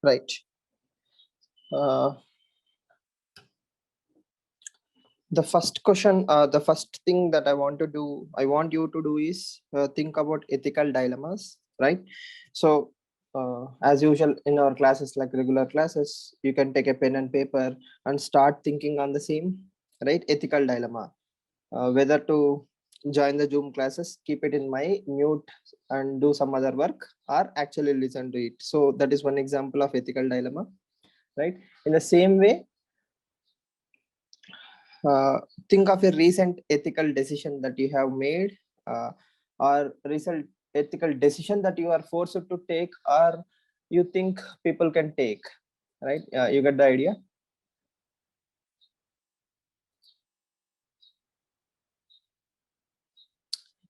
Right. Uh, the first question, the first thing that I want you to do is think about ethical dilemmas, right? So, as usual in our classes, like regular classes, you can take a pen and paper and start thinking on the same, right? Ethical dilemma. Whether to join the Zoom classes, keep it in my mute and do some other work, or actually listen to it. So that is one example of ethical dilemma, right? In the same way, uh, think of a recent ethical decision that you have made, or recent ethical decision that you are forced to take, or you think people can take, right? You get the idea.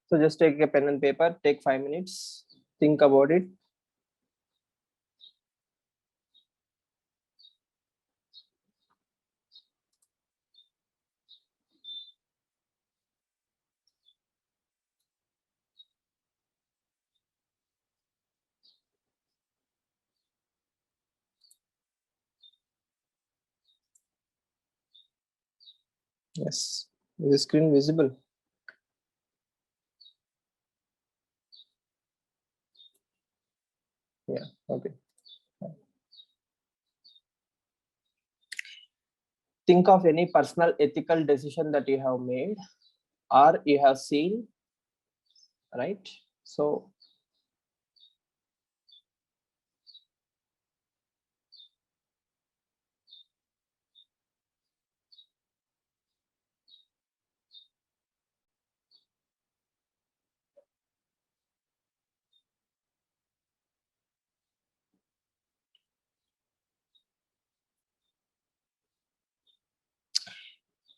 So just take a pen and paper, take 5 minutes, think about it. Yes, is the screen visible? Yeah, okay. Think of any personal ethical decision that you have made or you have seen, right? So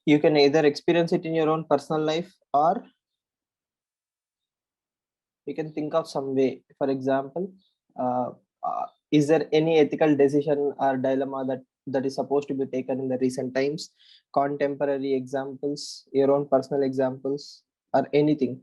you can either experience it in your own personal life, or you can think of some way. For example, uh, is there any ethical decision or dilemma that is supposed to be taken in the recent times? Contemporary examples, your own personal examples, or anything.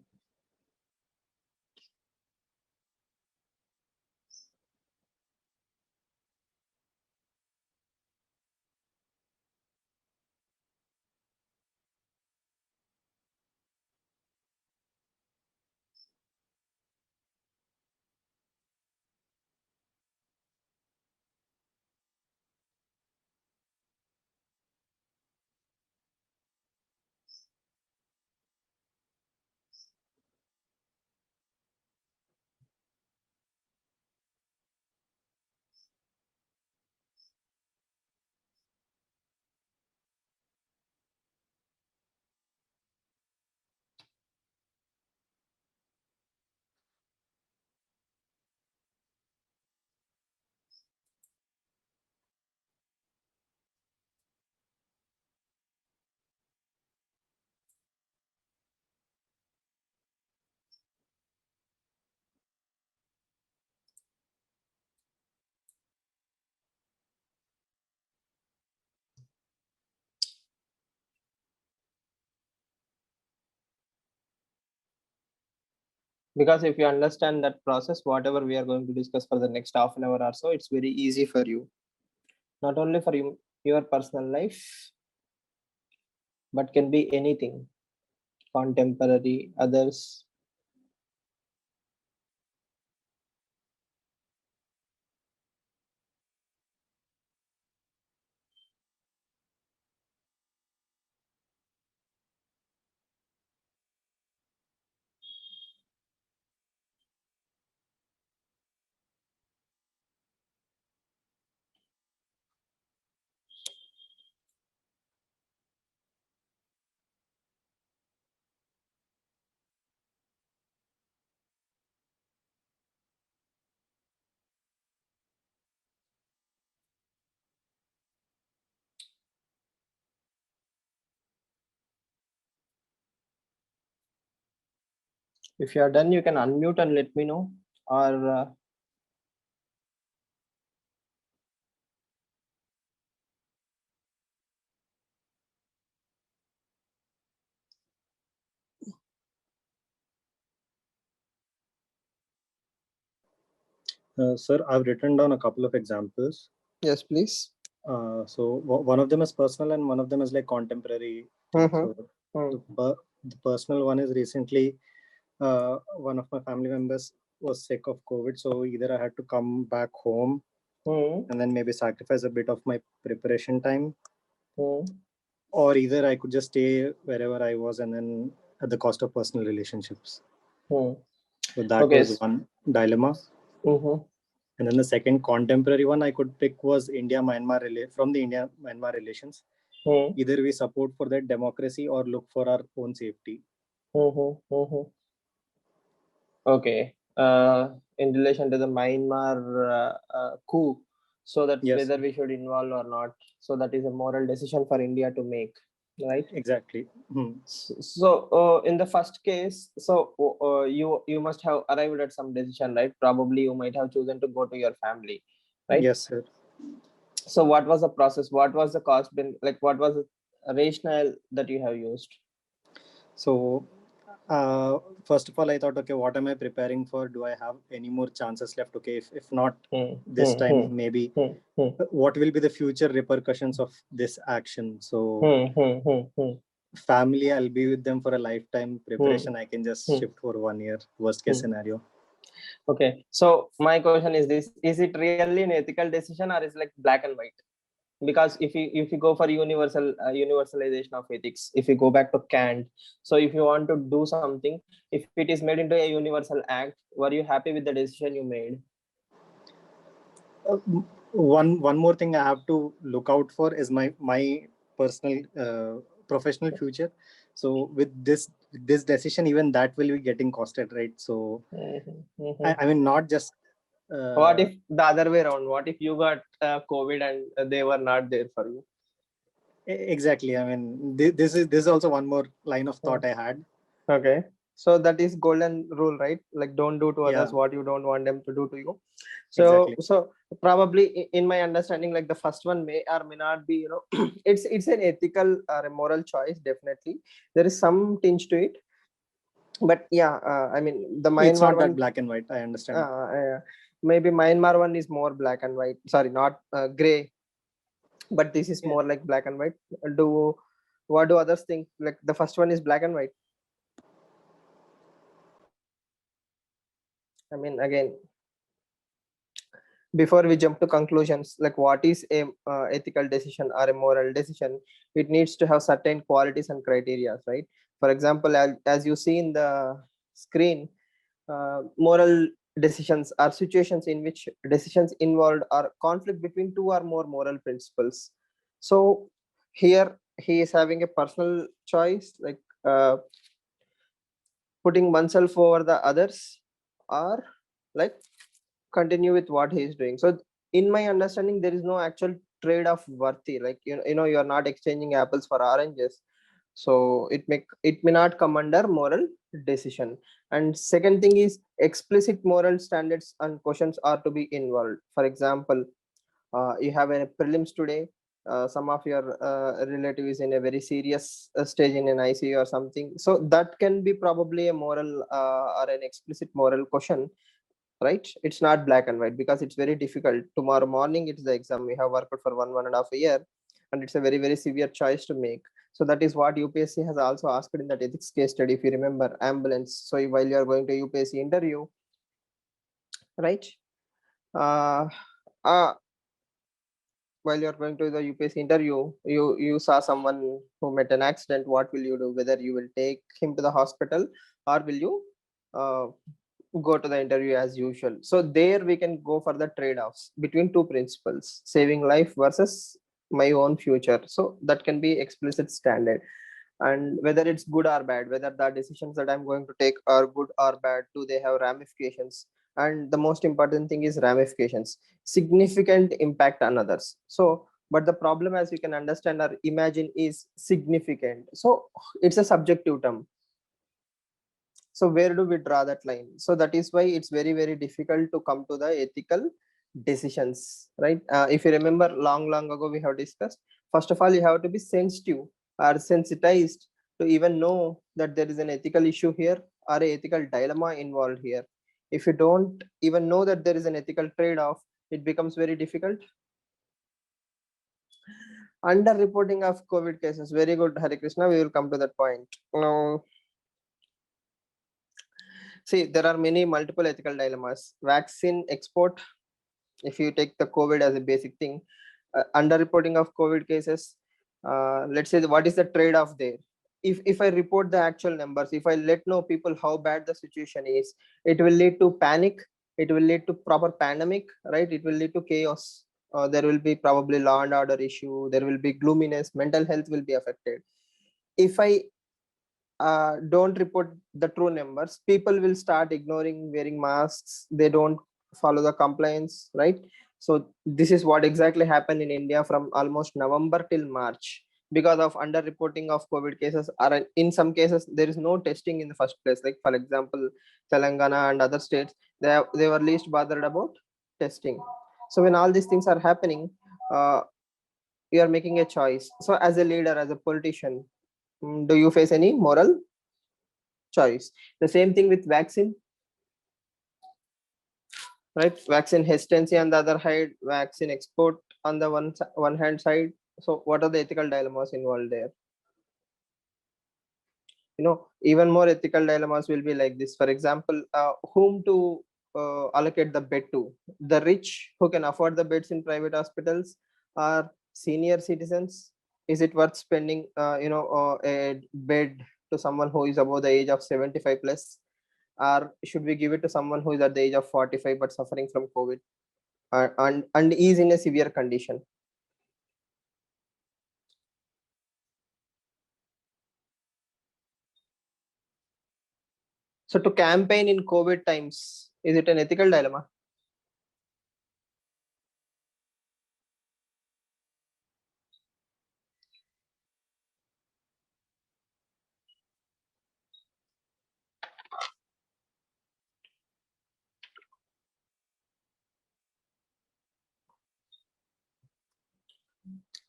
Because if you understand that process, whatever we are going to discuss for the next half an hour or so, it's very easy for you, not only for you, your personal life, but can be anything, contemporary, others. If you are done, you can unmute and let me know, or Sir, I've written down a couple of examples. Yes, please. One of them is personal and one of them is like contemporary thing. Mm-hmm. So the personal one is recently one of my family members was sick of COVID. So either I had to come back home and then maybe sacrifice a bit of my preparation time, or either I could just stay wherever I was and then at the cost of personal relationships. So that Okay. was one dilemma. And then the second contemporary one I could pick was from the India-Myanmar relations. Either we support for that democracy or look for our own safety. Okay. In relation to the Myanmar coup, so that Yes. whether we should involve or not, so that is a moral decision for India to make, right? Exactly. So in the first case, so you must have arrived at some decision, right? Probably you might have chosen to go to your family, right? Yes, sir. So what was the process? What was the cost? Like what was the rationale that you have used? So first of all, I thought, okay, what am I preparing for? Do I have any more chances left? Okay, if not this time, maybe what will be the future repercussions of this action? So family, I'll be with them for a lifetime. Preparation, I can just shift for 1 year. Worst case scenario. Okay, so my question is this: is it really an ethical decision, or is it like black and white? Because if you go for universalization of ethics, if you go back to Kant, so if you want to do something, if it is made into a universal act, were you happy with the decision you made? One more thing I have to look out for is my personal professional future. So with this decision, even that will be getting costed, right? So I mean, not just what if the other way around? What if you got COVID and they were not there for you? Exactly. I mean, this is also one more line of thought I had. Okay, so that is golden rule, right? Like don't do to others what you don't want them to do to you. So Exactly. so probably in my understanding, like the first one may or may not be, it's an ethical or a moral choice. Definitely there is some tinge to it, but yeah, I mean the Myanmar it's not one, that black and white, I understand. maybe Myanmar one is more black and white, sorry, not gray, but this is more like black and white. What do others think? Like the first one is black and white. I mean, again, before we jump to conclusions, like what is a ethical decision or a moral decision? It needs to have certain qualities and criteria, right? For example, as you see in the screen, moral decisions are situations in which decisions involved are conflict between two or more moral principles. So here he is having a personal choice, like putting oneself over the others, or like continue with what he is doing. So in my understanding, there is no actual trade-off worthy, like you are not exchanging apples for oranges. So it may not come under moral decision. And second thing is explicit moral standards and questions are to be involved. For example, you have a prelims today, some of your relative is in a very serious stage in an ICU or something, so that can be probably a moral or an explicit moral question, right? It's not black and white because it's very difficult. Tomorrow morning it's the exam, we have worked for one and a half a year, and it's a very very severe choice to make. So that is what UPSC has also asked in that ethics case study, if you remember, ambulance. So while you are going to UPSC interview, right, uh, uh while you're going to the UPSC interview, you saw someone who met an accident. What will you do? Whether you will take him to the hospital, or will you uh, go to the interview as usual? So there we can go for the trade-offs between two principles: saving life versus my own future. So that can be explicit standard. And whether it's good or bad, whether the decisions that I'm going to take are good or bad, do they have ramifications? And the most important thing is ramifications, significant impact on others. So but the problem, as you can understand or imagine, is significant. So it's a subjective term. So where do we draw that line? So that is why it's very very difficult to come to the ethical decisions, right? If you remember, long ago we have discussed, first of all you have to be sensitive or sensitized to even know that there is an ethical issue here or a ethical dilemma involved here. If you don't even know that there is an ethical trade-off, it becomes very difficult. Under reporting of COVID cases, very good, Hare Krishna. We will come to that point now. See, there are many multiple ethical dilemmas. Vaccine export, if you take the COVID as a basic thing, underreporting of COVID cases, let's say what is the trade-off there? If I report the actual numbers, if I let know people how bad the situation is, it will lead to panic, it will lead to proper pandemic, right? It will lead to chaos. There will be probably law and order issue, there will be gloominess, mental health will be affected. If I don't report the true numbers, people will start ignoring wearing masks, they don't follow the compliance, right? So this is what exactly happened in India from almost November till March, because of underreporting of COVID cases, or in some cases there is no testing in the first place. Like for example, Telangana and other states, they were least bothered about testing. So when all these things are happening, you are making a choice. So as a leader, as a politician, do you face any moral choice? The same thing with vaccine, right? Vaccine hesitancy on the other hand, vaccine export on the one hand side. So what are the ethical dilemmas involved there? Even more ethical dilemmas will be like this. For example, whom to allocate the bed to? The rich who can afford the beds in private hospitals, or senior citizens? Is it worth spending a bed to someone who is above the age of 75 plus, or should we give it to someone who is at the age of 45 but suffering from COVID, and is in a severe condition? So to campaign in COVID times, is it an ethical dilemma?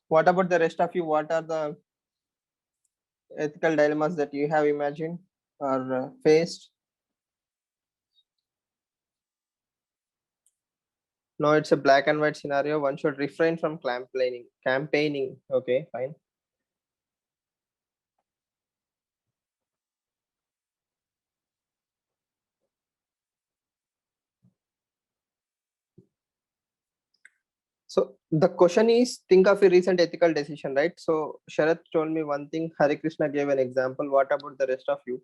What about the rest of you? What are the ethical dilemmas that you have imagined or faced? No, it's a black and white scenario. One should refrain from campaigning. Okay, fine. So the question is, think of a recent ethical decision, right? So Sharath told me one thing, Hare Krishna gave an example. What about the rest of you?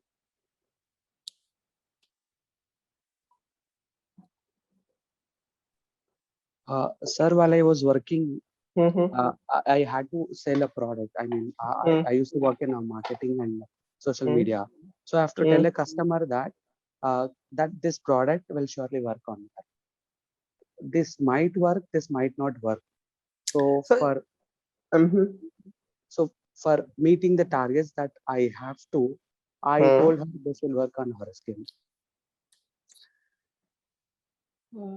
Sir, while I was working, Mm-hmm. I had to sell a product. I mean, I used to work in marketing and social media. So I have to tell a customer that that this product will surely work on that. This might work, this might not work. So for meeting the targets that I have to, I told her this will work on her skin.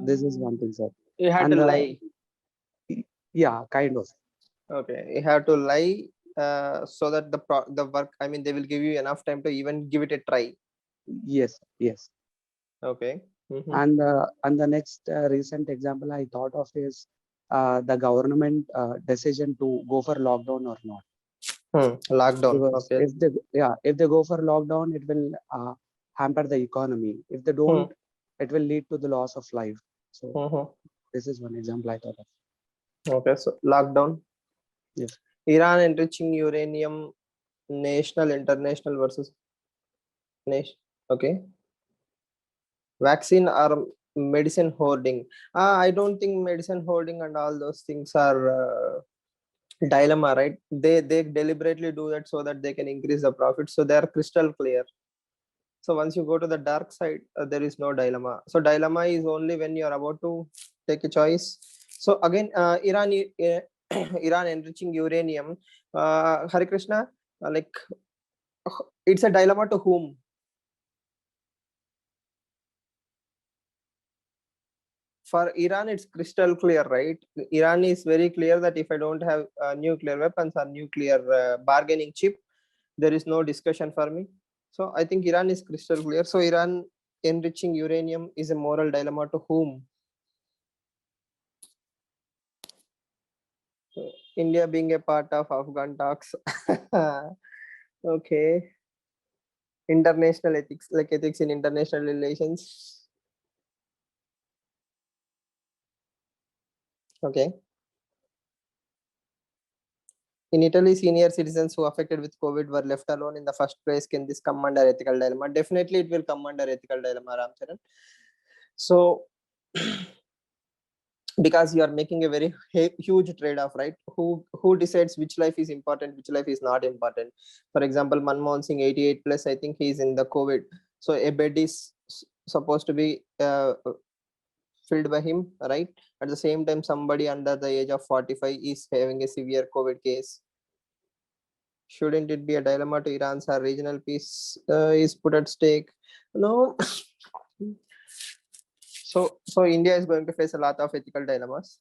This is one thing, sir. You had to lie. Yeah, kind of. Okay, you have to lie so that the work, I mean, they will give you enough time to even give it a try. Yes, yes. Okay. And the next recent example I thought of is the government decision to go for lockdown or not. Lockdown. Because okay. If they go for lockdown, it will hamper the economy. If they don't, it will lead to the loss of life. So this is one example I thought of. Okay, so lockdown. Yes. Iran enriching uranium, national, international versus nation. Okay. Vaccine or medicine hoarding. I don't think medicine hoarding and all those things are dilemma, right? They deliberately do that so that they can increase the profit. So they are crystal clear. So once you go to the dark side, there is no dilemma. So dilemma is only when you are about to take a choice. So again, Iran Iran enriching uranium. Hare Krishna, like it's a dilemma to whom? For Iran, it's crystal clear, right? Iran is very clear that if I don't have nuclear weapons or nuclear bargaining chip, there is no discussion for me. So I think Iran is crystal clear. So Iran enriching uranium is a moral dilemma to whom? India being a part of Afghan talks. Okay. International ethics, like ethics in international relations. Okay. In Italy, senior citizens who affected with COVID were left alone in the first place. Can this come under ethical dilemma? Definitely, it will come under ethical dilemma, Ramcharan. So, because you are making a very huge trade-off, right? Who decides which life is important, which life is not important? For example, Manmohan Singh, 88 plus, I think he's in the COVID. So a bed is supposed to be filled by him, right? At the same time, somebody under the age of 45 is having a severe COVID case. Shouldn't it be a dilemma to Iran's regional peace is put at stake? No. So India is going to face a lot of ethical dilemmas.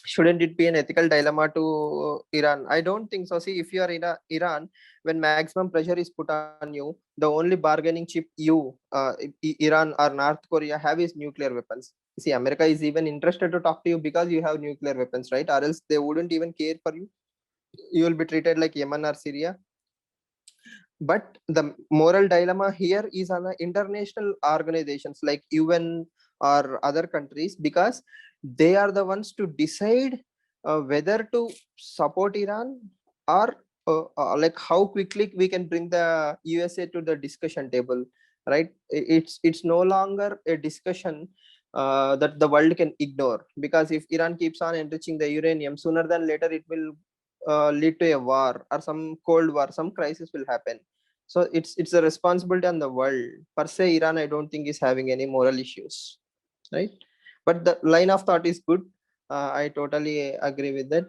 Shouldn't it be an ethical dilemma to Iran? I don't think so. See, if you are in Iran, when maximum pressure is put on you, the only bargaining chip you, Iran or North Korea have is nuclear weapons. See, America is even interested to talk to you because you have nuclear weapons, right? Or else they wouldn't even care for you. You will be treated like Yemen or Syria. But the moral dilemma here is on the international organizations like UN or other countries, because they are the ones to decide whether to support Iran or like how quickly we can bring the USA to the discussion table, right? It's no longer a discussion that the world can ignore, because if Iran keeps on enriching the uranium, sooner than later it will lead to a war or some cold war, some crisis will happen. So it's a responsibility on the world. Per se, Iran, I don't think is having any moral issues, right? But the line of thought is good. I totally agree with that.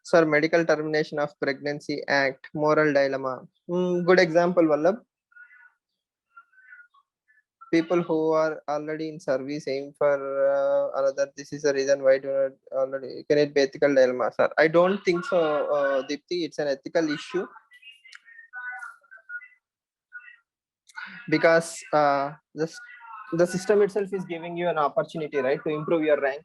Sir, Medical Termination of Pregnancy Act, moral dilemma. Good example, Vallabh. People who are already in service aim for another. This is the reason why do not already. Can it be ethical dilemma, sir? I don't think so, Dipti. It's an ethical issue because the system itself is giving you an opportunity, right, to improve your rank.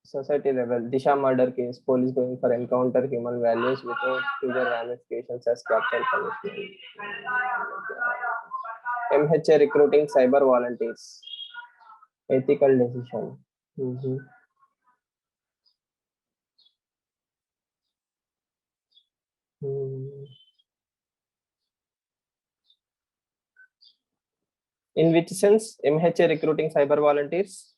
Society level, Disha murder case, police going for encounter human values without further ramifications as capital punishment. MHA recruiting cyber volunteers, ethical decision. In which sense, MHA recruiting cyber volunteers?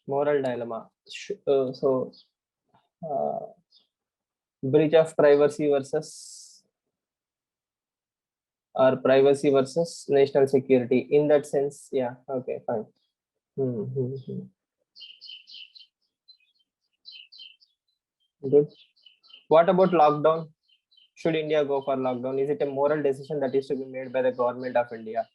Moral dilemma. Breach of privacy versus national security. In that sense, yeah, okay, fine. Good. What about lockdown? Should India go for lockdown? Is it a moral decision that is to be made by the government of India?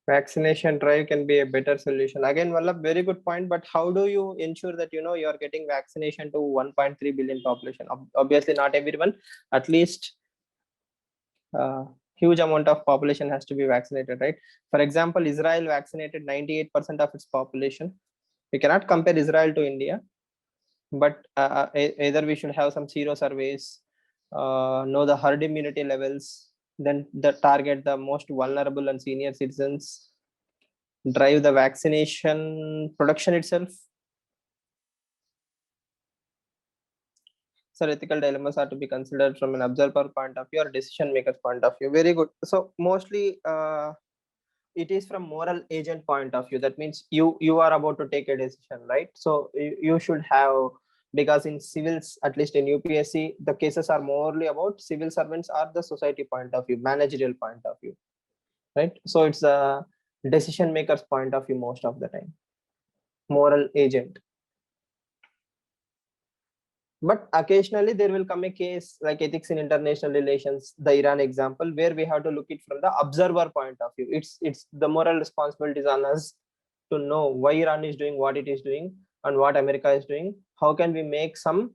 Vaccination drive can be a better solution. Again, Vallabh, very good point. But how do you ensure that you are getting vaccination to 1.3 billion population? Obviously, not everyone. At least huge amount of population has to be vaccinated, right? For example, Israel vaccinated 98% of its population. We cannot compare Israel to India, but either we should have some zero surveys, know the herd immunity levels, then target the most vulnerable and senior citizens, drive the vaccination production itself. So ethical dilemmas are to be considered from an observer point of view or decision maker's point of view. Very good. So mostly it is from moral agent point of view. That means you are about to take a decision, right? So you should have, because in civils, at least in UPSC, the cases are morely about civil servants or the society point of view, managerial point of view, right? So it's a decision maker's point of view most of the time, moral agent. But occasionally there will come a case like ethics in international relations, the Iran example, where we have to look it from the observer point of view. It's the moral responsibilities on us to know why Iran is doing what it is doing and what America is doing. How can we make some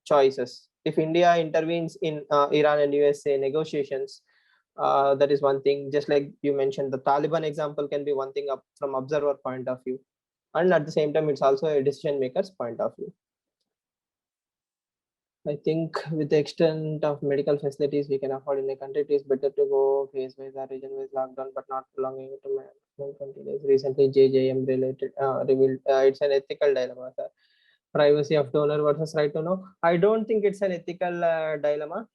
choices? If India intervenes in Iran and USA negotiations, that is one thing. Just like you mentioned, the Taliban example can be one thing up from observer point of view, and at the same time it's also a decision maker's point of view. I think with the extent of medical facilities we can afford in a country, it is better to go phase-wise or region-wise lockdown, but not prolonging it to maximum 20 days. Recently, JJM related revealed it's an ethical dilemma, sir. Privacy of donor versus right to know. I don't think it's an ethical dilemma.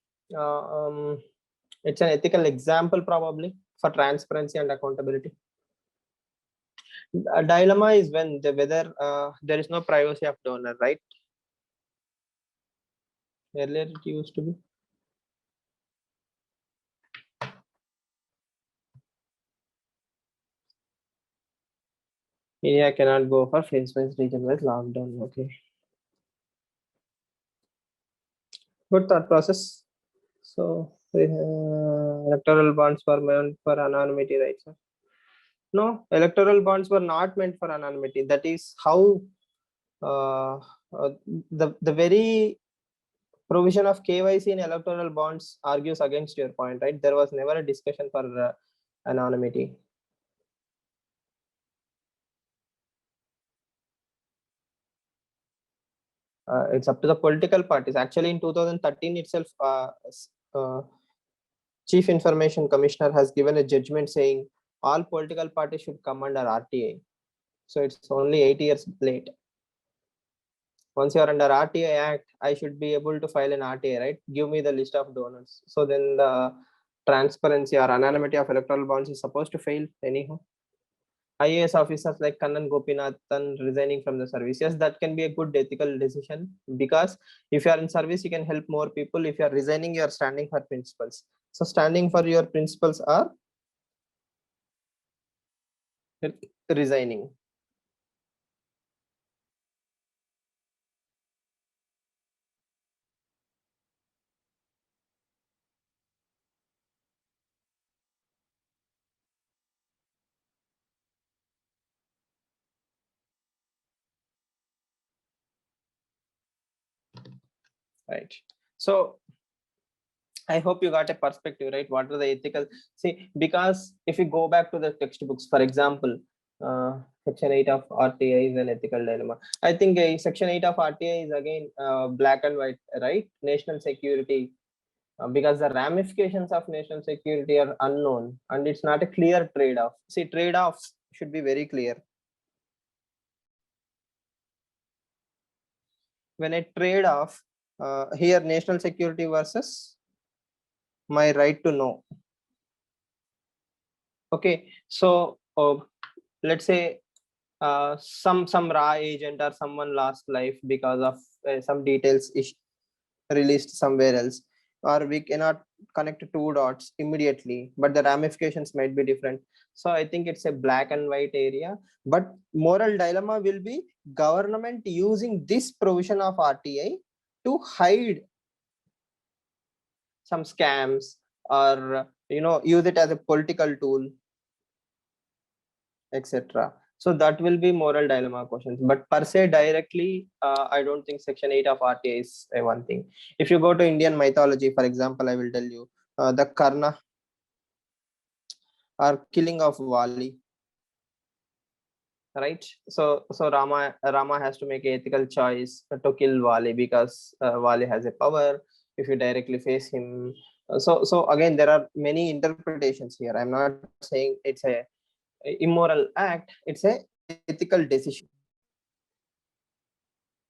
It's an ethical example probably for transparency and accountability. A dilemma is when whether there is no privacy of donor, right? Earlier it used to be. India cannot go for phase-wise, region-wise lockdown. Okay. Good thought process. So electoral bonds were meant for anonymity, right, sir? No, electoral bonds were not meant for anonymity. That is how the very provision of KYC in electoral bonds argues against your point, right? There was never a discussion for anonymity. It's up to the political parties. Actually, in 2013 itself, Chief Information Commissioner has given a judgment saying all political parties should come under RTI. So it's only 8 years late. Once you're under RTI Act, I should be able to file an RTI, right? Give me the list of donors. So then the transparency or anonymity of electoral bonds is supposed to fail anyhow. IAS officers like Kannan Gopinathan resigning from the service. Yes, that can be a good ethical decision, because if you are in service, you can help more people. If you are resigning, you are standing for principles. So standing for your principles are resigning. Right. So I hope you got a perspective, right? What are the ethical? See, because if you go back to the textbooks, for example, Section 8 of RTI is an ethical dilemma. I think Section 8 of RTI is again black and white, right? National security, because the ramifications of national security are unknown and it's not a clear trade-off. See, trade-offs should be very clear. When I trade off here, national security versus my right to know. Okay, so let's say some raw agent or someone lost life because of some details released somewhere else, or we cannot connect two dots immediately, but the ramifications might be different. So I think it's a black and white area, but moral dilemma will be government using this provision of RTI to hide some scams, or use it as a political tool, etc. So that will be moral dilemma questions, but per se directly I don't think Section 8 of RTI is one thing. If you go to Indian mythology, for example, I will tell you the Karna or killing of Vali, right? So Rama has to make an ethical choice to kill Vali, because Vali has a power if you directly face him. So again, there are many interpretations here. I'm not saying it's a immoral act, it's a ethical decision.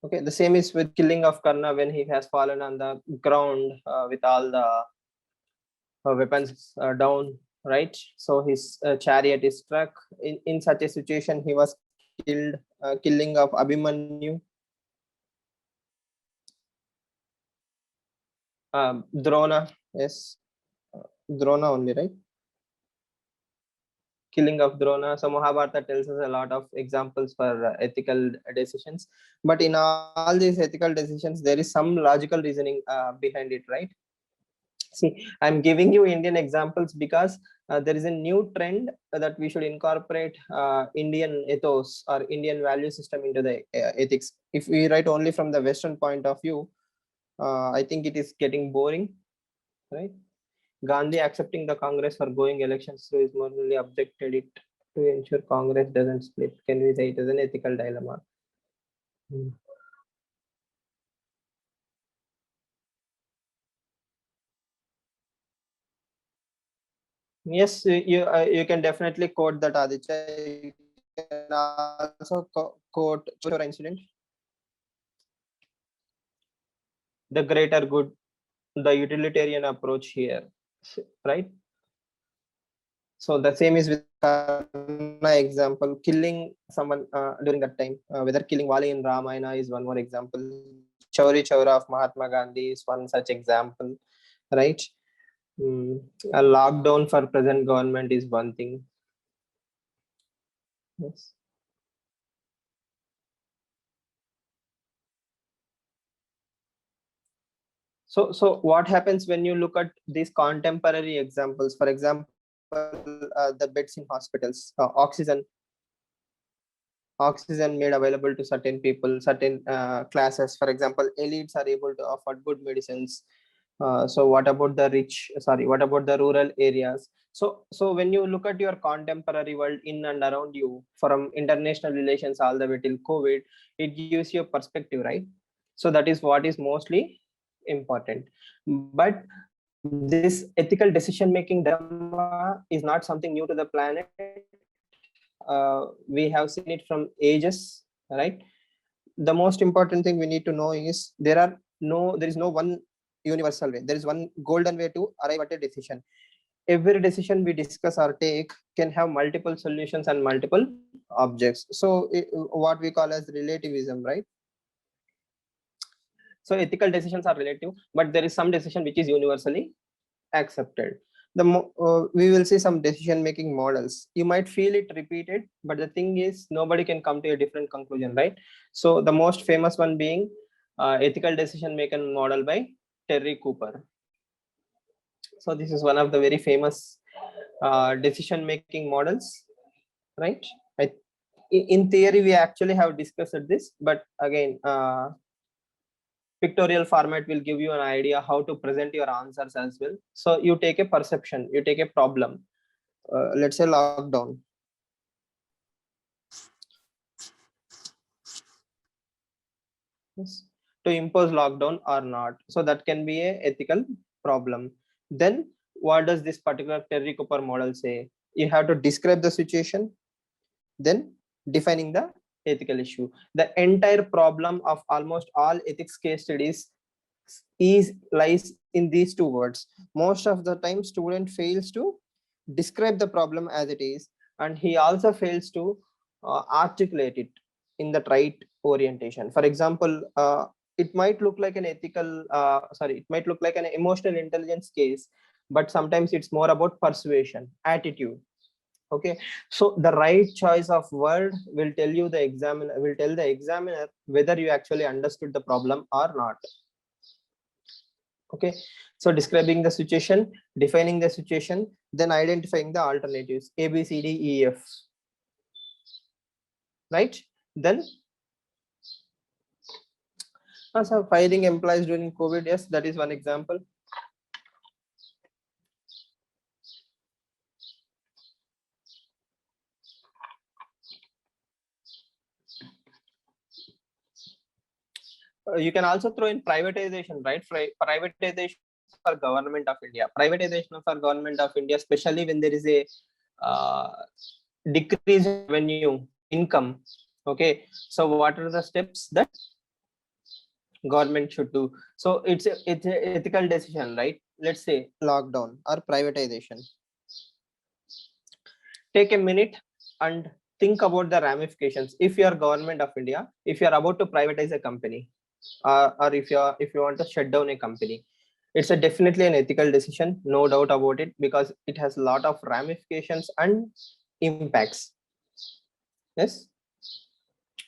Okay, the same is with killing of Karna when he has fallen on the ground with all the weapons down. right? So his chariot is struck. In such a situation, he was killed. Killing of Abhimanyu. Drona, yes, Drona only, right? Killing of Drona. So Mahabharata tells us a lot of examples for ethical decisions. But in all these ethical decisions, there is some logical reasoning behind it, right? See, I'm giving you Indian examples because there is a new trend that we should incorporate Indian ethos or Indian value system into the ethics. If we write only from the Western point of view, I think it is getting boring, right? Gandhi accepting the Congress for going elections through his morally objected it to ensure Congress doesn't split. Can we say it is an ethical dilemma? Yes, you can definitely quote that, Aditya. You can also quote Chora incident. The greater good, the utilitarian approach here, right? So the same is with Karna example, killing someone during that time, whether killing Vali in Ramayana is one more example. Chauri Chaura of Mahatma Gandhi is one such example, right? A lockdown for present government is one thing. Yes. So what happens when you look at these contemporary examples? For example, the beds in hospitals, oxygen made available to certain people, certain classes. For example, elites are able to afford good medicines. So what about the rich? Sorry, what about the rural areas? So when you look at your contemporary world in and around you, from international relations all the way till COVID, it gives you a perspective, right? So that is what is mostly important. But this ethical decision making dilemma is not something new to the planet. We have seen it from ages, right? The most important thing we need to know is there is no one universal way. There is one golden way to arrive at a decision. Every decision we discuss or take can have multiple solutions and multiple objects. So what we call as relativism, right? So ethical decisions are relative, but there is some decision which is universally accepted. We will see some decision making models. You might feel it repeated, but the thing is nobody can come to a different conclusion, right? So the most famous one being ethical decision making model by Terry Cooper. So this is one of the very famous decision making models, right? In theory we actually have discussed this, but again pictorial format will give you an idea how to present your answers as well. So you take a perception, you take a problem, let's say lockdown. Yes. To impose lockdown or not. So that can be a ethical problem. Then what does this particular Terry Cooper model say? You have to describe the situation, then defining the ethical issue. The entire problem of almost all ethics case studies lies in these two words. Most of the time student fails to describe the problem as it is, and he also fails to articulate it in the right orientation. For example, it might look like an it might look like an emotional intelligence case, but sometimes it's more about persuasion, attitude. Okay, so the right choice of word will tell the examiner whether you actually understood the problem or not. Okay, so describing the situation, defining the situation, then identifying the alternatives A, B, C, D, E, F, right? Then so firing employees during COVID, yes, that is one example. You can also throw in privatization, right? Privatization for government of India. Privatization for government of India, especially when there is a decrease in revenue, income. Okay, so what are the steps that government should do? So it's a ethical decision, right? Let's say lockdown or privatization. take a minute and think about the ramifications. If you are government of India, if you are about to privatize a company, or if you want to shut down a company, it's a definitely an ethical decision, no doubt about it, because it has a lot of ramifications and impacts. Yes.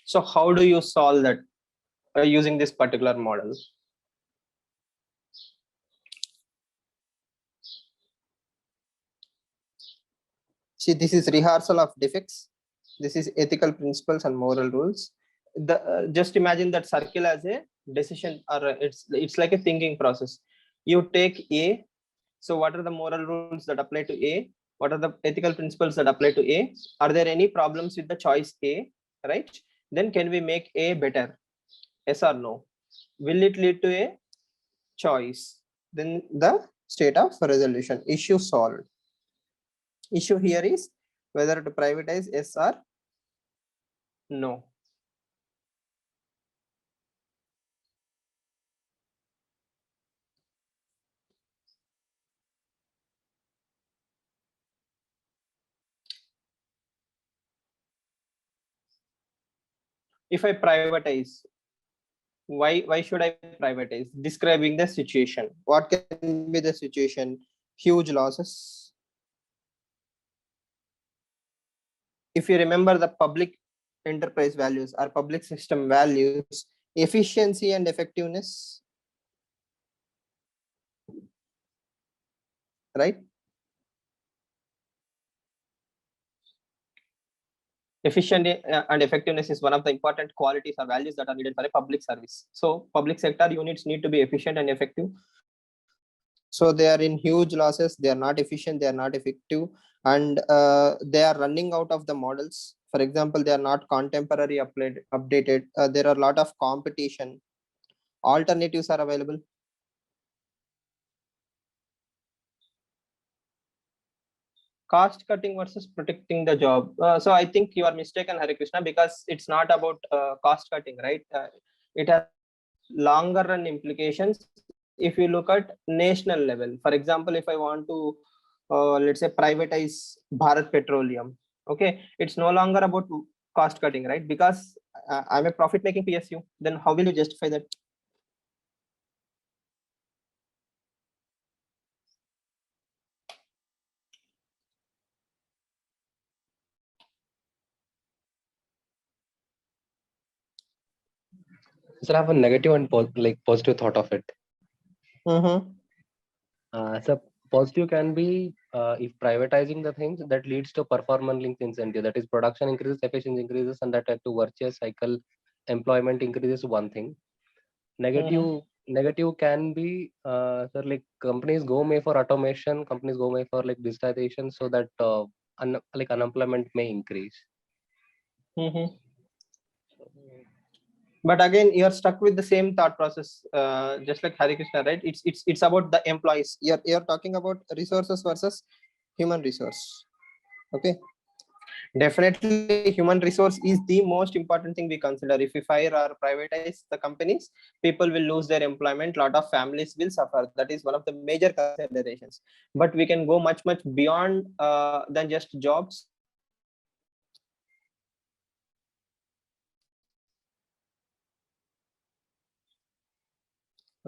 So how do you solve that using this particular model? See, this is rehearsal of defects. This is ethical principles and moral rules. Just imagine that circle as a decision, or it's like a thinking process. You take A. So what are the moral rules that apply to A? What are the ethical principles that apply to A? Are there any problems with the choice A? Right? Then can we make A better? Yes or no? Will it lead to a choice? Then the state of resolution, issue solved. Issue here is whether to privatize, yes or no. If I privatize, why should I privatize? Describing the situation. What can be the situation? Huge losses. If you remember the public enterprise values or public system values, efficiency and effectiveness, right? Efficiency and effectiveness is one of the important qualities or values that are needed for a public service. So public sector units need to be efficient and effective. So they are in huge losses, they are not efficient, they are not effective, and they are running out of the models. For example, they are not contemporary updated. There are a lot of competition. Alternatives are available. Cost cutting versus protecting the job. So I think you are mistaken, Hare Krishna, because it's not about cost cutting, right? It has longer run implications. If you look at national level, for example, if I want to let's say privatize Bharat Petroleum, okay, it's no longer about cost cutting, right? Because I'm a profit making PSU. Then how will you justify that? So I have a negative and positive thought of it. So positive can be if privatizing the things that leads to performance linked incentive, that is production increases, efficiency increases, and that led to virtuous cycle, employment increases. One thing. Negative can be so like companies go may for automation, companies go may for like digitization, so that unemployment may increase. But again, you're stuck with the same thought process, just like Hare Krishna, right? It's about the employees. You're talking about resources versus human resource. Okay. Definitely, human resource is the most important thing we consider. If we fire or privatize the companies, people will lose their employment. A lot of families will suffer. That is one of the major considerations. But we can go much beyond than just jobs.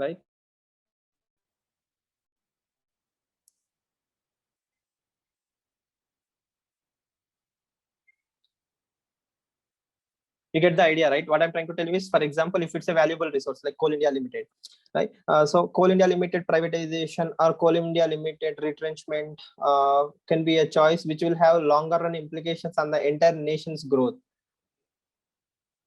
Right? You get the idea, right? What I'm trying to tell you is, for example, if it's a valuable resource like Coal India Limited, right? So Coal India Limited privatization or Coal India Limited retrenchment can be a choice which will have longer run implications on the entire nation's growth.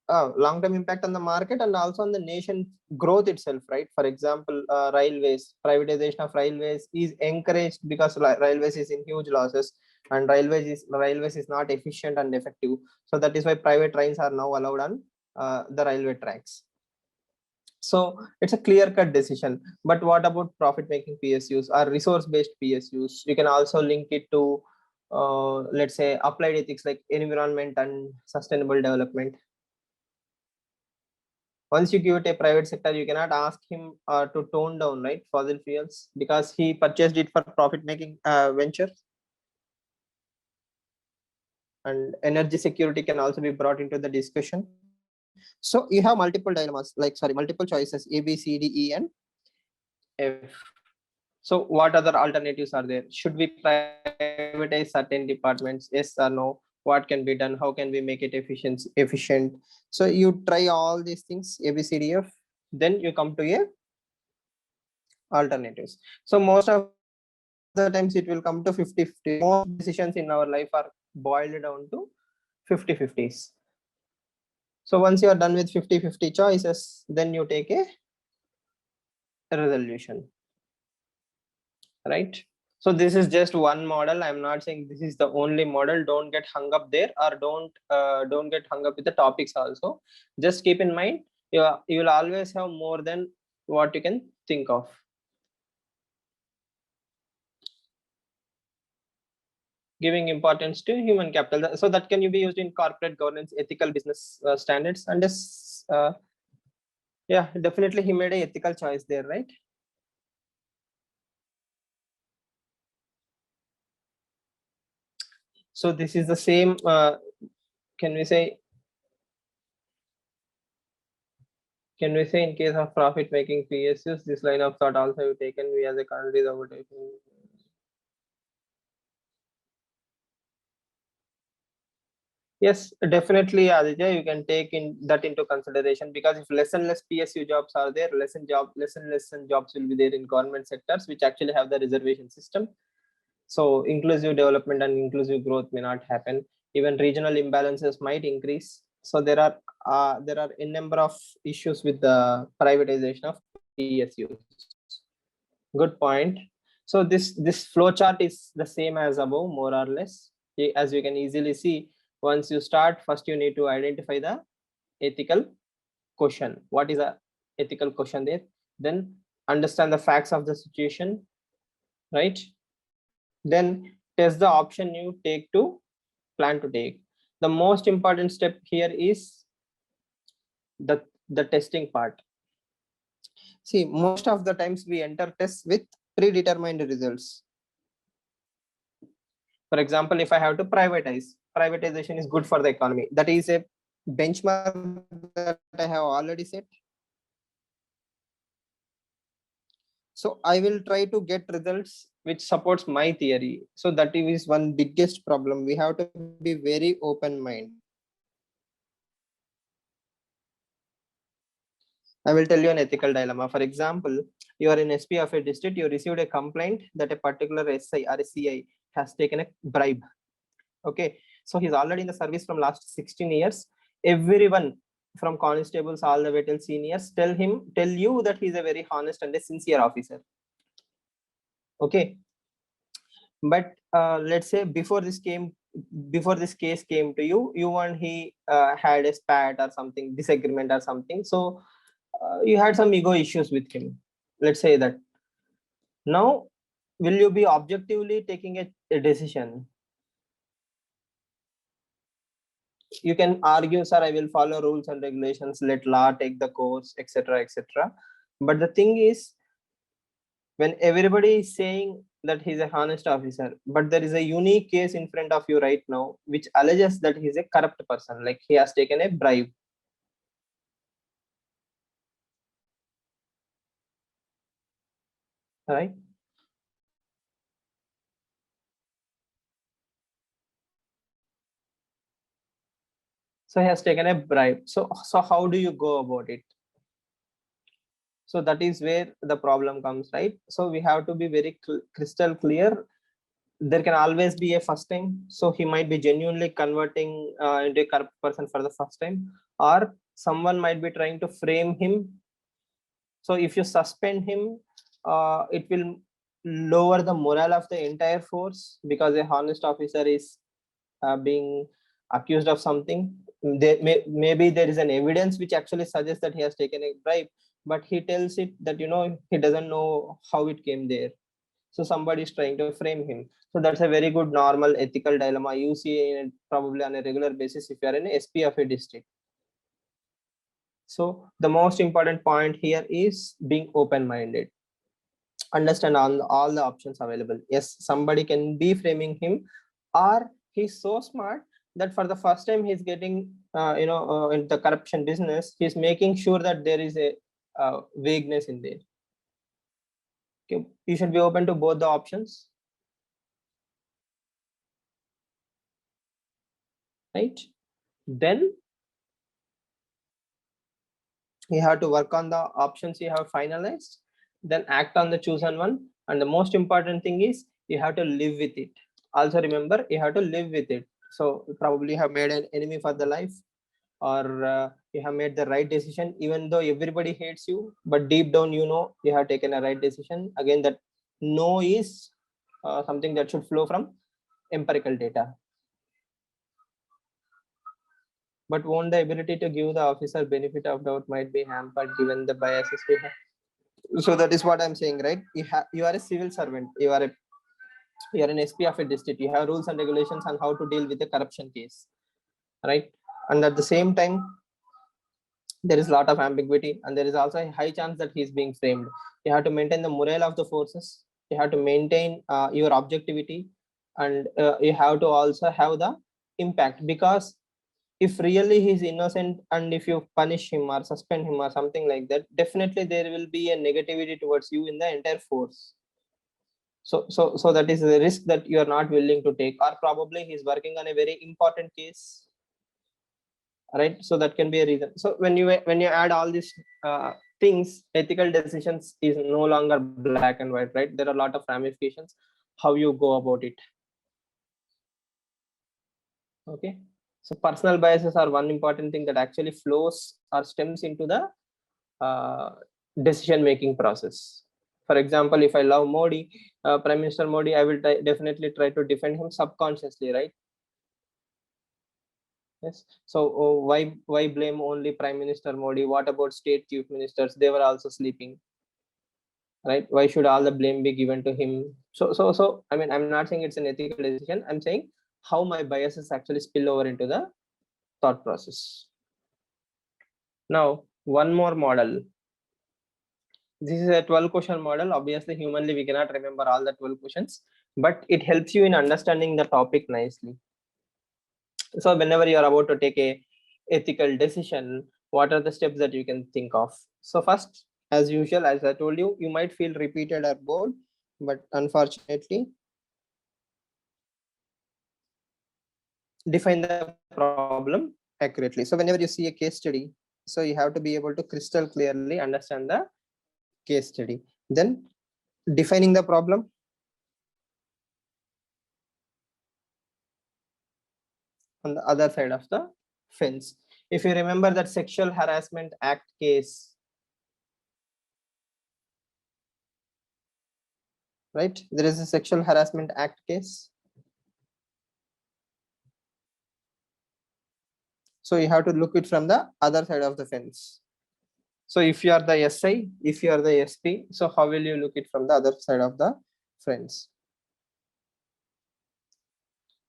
Long-term impact on the market and also on the nation growth itself, right? For example, railways, privatization of railways is encouraged because railways is in huge losses, and railways is not efficient and effective. So that is why private trains are now allowed on the railway tracks. So it's a clear-cut decision. But what about profit-making PSUs or resource-based PSUs? You can also link it to, let's say, applied ethics like environment and sustainable development. Once you give it a private sector, you cannot ask him to tone down, right, fossil fuels, because he purchased it for profit making venture. and energy security can also be brought into the discussion. So you have multiple dilemmas, multiple choices, A, B, C, D, E, and F. So what other alternatives are there? Should we privatize certain departments? Yes or no? What can be done? How can we make it efficient? So you try all these things, A, B, C, D, F, then you come to a alternatives. So most of the times it will come to 50-50. Most decisions in our life are boiled down to 50-50s. So once you are done with 50-50 choices, then you take a resolution, right? So this is just one model. I'm not saying this is the only model. Don't get hung up there, or don't get hung up with the topics also. Just keep in mind, you will always have more than what you can think of. Giving importance to human capital, so that can be used in corporate governance, ethical business standards, and this yeah, definitely he made an ethical choice there, right? So this is the same, can we say in case of profit making PSUs, this line of thought also have taken we as a country over taking. Yes, definitely, Aditya, you can take that into consideration, because if less and less PSU jobs are there, less and less jobs will be there in government sectors, which actually have the reservation system. So inclusive development and inclusive growth may not happen. Even regional imbalances might increase. So there are a number of issues with the privatization of PSUs. Good point. So this flow chart is the same as above, more or less. As you can easily see, once you start, first you need to identify the ethical question. What is a ethical question there? Then understand the facts of the situation, right? Then test the option you plan to take. The most important step here is the testing part. See, most of the times we enter tests with predetermined results. For example, if I have to privatization is good for the economy. That is a benchmark that I have already set. So I will try to get results which supports my theory. So that is one biggest problem. We have to be very open-minded. I will tell you an ethical dilemma. For example, you are in SP of a district, you received a complaint that a particular SI or a CI has taken a bribe. Okay, so he's already in the service from last 16 years. Everyone from constables all the way till seniors tell you that he's a very honest and a sincere officer. Okay, but let's say before this case came to you, and he had a spat or something, disagreement or something. So you had some ego issues with him. Let's say that. Now, will you be objectively taking a decision? You can argue, sir, I will follow rules and regulations, let law take the course, etc., etc. But the thing is, when everybody is saying that he's a honest officer, but there is a unique case in front of you right now, which alleges that he's a corrupt person, like he has taken a bribe. Right? So he has taken a bribe. So how do you go about it? So that is where the problem comes, right? So we have to be very crystal clear. There can always be a first time. So he might be genuinely converting into a corrupt person for the first time, or someone might be trying to frame him. So if you suspend him, it will lower the morale of the entire force, because a honest officer is being accused of something. Maybe there is an evidence which actually suggests that he has taken a bribe, but he tells it that he doesn't know how it came there. So somebody is trying to frame him. So that's a very good normal ethical dilemma you see probably on a regular basis if you are an SP of a district. So the most important point here is being open-minded. Understand all the options available. Yes, somebody can be framing him, or he's so smart that for the first time he's getting in the corruption business, he's making sure that there is a vagueness in there. Okay, you should be open to both the options, right? Then you have to work on the options you have finalized, then act on the chosen one, and the most important thing is you have to live with it. Also remember, you have to live with it. So you probably have made an enemy for the life, or you have made the right decision even though everybody hates you, but deep down you know you have taken a right decision. Again, that no is something that should flow from empirical data. But won't the ability to give the officer benefit of doubt might be hampered given the biases we have? So that is what I'm saying, right? You are a civil servant, you are an SP of a district, you have rules and regulations on how to deal with a corruption case, right? And at the same time, there is a lot of ambiguity, and there is also a high chance that he's being framed. You have to maintain the morale of the forces, you have to maintain your objectivity, and you have to also have the impact, because if really he's innocent and if you punish him or suspend him or something like that, definitely there will be a negativity towards you in the entire force. So that is the risk that you are not willing to take, or probably he's working on a very important case, right? So that can be a reason. So when you add all these things, ethical decisions is no longer black and white, right? There are a lot of ramifications how you go about it. Okay, so personal biases are one important thing that actually flows or stems into the decision making process. For example, if I love Modi, Prime Minister Modi, I will definitely try to defend him subconsciously, right? Yes. So why blame only Prime Minister Modi? What about state chief ministers? They were also sleeping, right? Why should all the blame be given to him? So I mean, I'm not saying it's an ethical decision. I'm saying how my biases actually spill over into the thought process. Now, one more model. This is a 12 question model. Obviously, humanly, we cannot remember all the 12 questions, but it helps you in understanding the topic nicely. So whenever you are about to take a ethical decision, what are the steps that you can think of? So first, as usual, as I told you, you might feel repeated or bored, but unfortunately, define the problem accurately. So whenever you see a case study, so you have to be able to crystal clearly understand the case study. Then defining the problem, on the other side of the fence. If you remember that Sexual Harassment Act case, right? There is a Sexual Harassment Act case. So you have to look it from the other side of the fence. So if you are the SI, if you are the SP, so how will you look it from the other side of the fence?